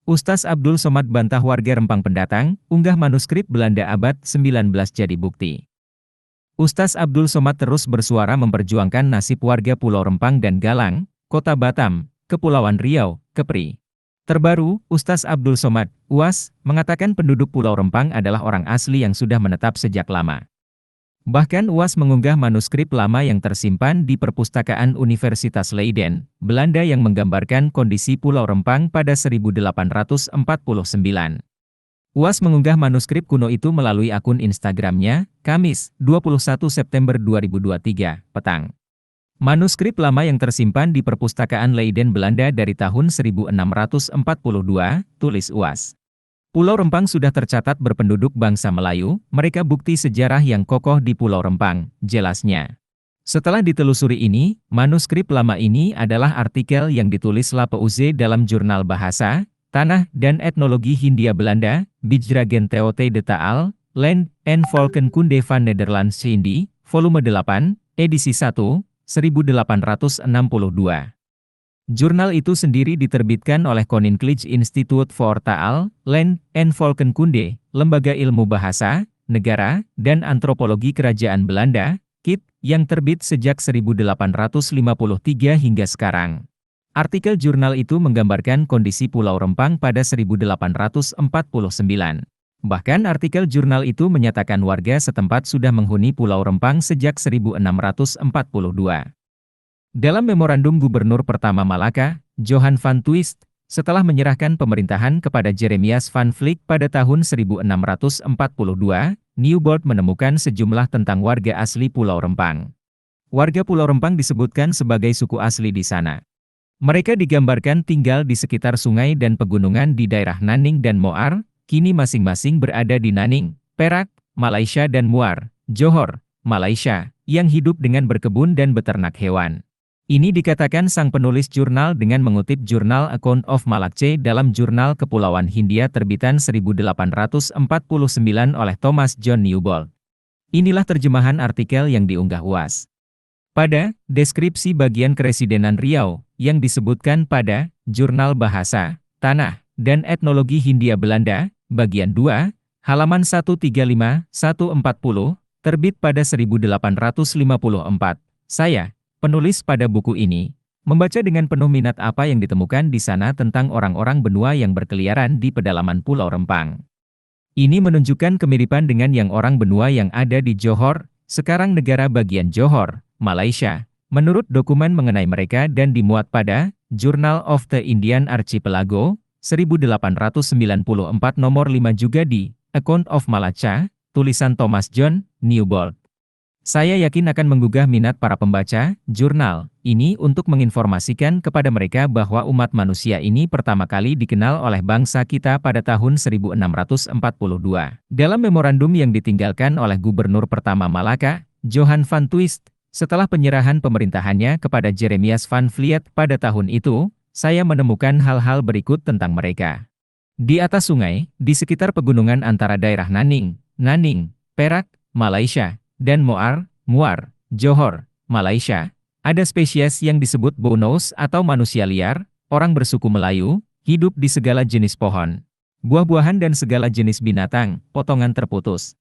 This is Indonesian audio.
Ustaz Abdul Somad bantah warga Rempang pendatang, unggah manuskrip Belanda abad 19 jadi bukti. Ustaz Abdul Somad terus bersuara memperjuangkan nasib warga Pulau Rempang dan Galang, Kota Batam, Kepulauan Riau, Kepri. Terbaru, Ustaz Abdul Somad, UAS, mengatakan penduduk Pulau Rempang adalah orang asli yang sudah menetap sejak lama. Bahkan UAS mengunggah manuskrip lama yang tersimpan di Perpustakaan Universitas Leiden, Belanda yang menggambarkan kondisi Pulau Rempang pada 1849. UAS mengunggah manuskrip kuno itu melalui akun Instagramnya, Kamis, 21 September 2023, petang. Manuskrip lama yang tersimpan di Perpustakaan Leiden Belanda dari tahun 1642, tulis UAS. Pulau Rempang sudah tercatat berpenduduk bangsa Melayu, mereka bukti sejarah yang kokoh di Pulau Rempang, jelasnya. Setelah ditelusuri ini, manuskrip lama ini adalah artikel yang ditulis Lapeuze dalam jurnal Bahasa, Tanah dan Etnologi Hindia Belanda, Bijdragen Theote de Taal, Land and Volkenkunde van Nederlands Hindi, volume 8, edisi 1, 1862. Jurnal itu sendiri diterbitkan oleh Koninklijke Instituut voor Taal, Land and Volkenkunde, Lembaga Ilmu Bahasa, Negara, dan Antropologi Kerajaan Belanda, KIT, yang terbit sejak 1853 hingga sekarang. Artikel jurnal itu menggambarkan kondisi Pulau Rempang pada 1849. Bahkan artikel jurnal itu menyatakan warga setempat sudah menghuni Pulau Rempang sejak 1642. Dalam memorandum Gubernur pertama Malaka, Johan van Twist, setelah menyerahkan pemerintahan kepada Jeremias van Vliet pada tahun 1642, Nieuwbold menemukan sejumlah tentang warga asli Pulau Rempang. Warga Pulau Rempang disebutkan sebagai suku asli di sana. Mereka digambarkan tinggal di sekitar sungai dan pegunungan di daerah Naning dan Moar, kini masing-masing berada di Naning, Perak, Malaysia dan Muar, Johor, Malaysia, yang hidup dengan berkebun dan beternak hewan. Ini dikatakan sang penulis jurnal dengan mengutip jurnal Account of Malakce dalam jurnal Kepulauan Hindia terbitan 1849 oleh Thomas John Nieuwbold. Inilah terjemahan artikel yang diunggah UAS. Pada deskripsi bagian Keresidenan Riau, yang disebutkan pada Jurnal Bahasa, Tanah, dan Etnologi Hindia Belanda, bagian 2, halaman 135-140, terbit pada 1854, saya, penulis pada buku ini, membaca dengan penuh minat apa yang ditemukan di sana tentang orang-orang benua yang berkeliaran di pedalaman Pulau Rempang. Ini menunjukkan kemiripan dengan yang orang benua yang ada di Johor, sekarang negara bagian Johor, Malaysia, menurut dokumen mengenai mereka dan dimuat pada Journal of the Indian Archipelago, 1894 nomor 5 juga di Account of Malacca, tulisan Thomas John Nieuwbold. Saya yakin akan menggugah minat para pembaca jurnal ini untuk menginformasikan kepada mereka bahwa umat manusia ini pertama kali dikenal oleh bangsa kita pada tahun 1642. Dalam memorandum yang ditinggalkan oleh Gubernur pertama Malaka, Johan van Twist, setelah penyerahan pemerintahannya kepada Jeremias van Vliet pada tahun itu, saya menemukan hal-hal berikut tentang mereka. Di atas sungai, di sekitar pegunungan antara daerah Naning, Perak, Malaysia, dan Muar, Johor, Malaysia, ada spesies yang disebut bonos atau manusia liar, orang bersuku Melayu, hidup di segala jenis pohon, buah-buahan dan segala jenis binatang, potongan terputus.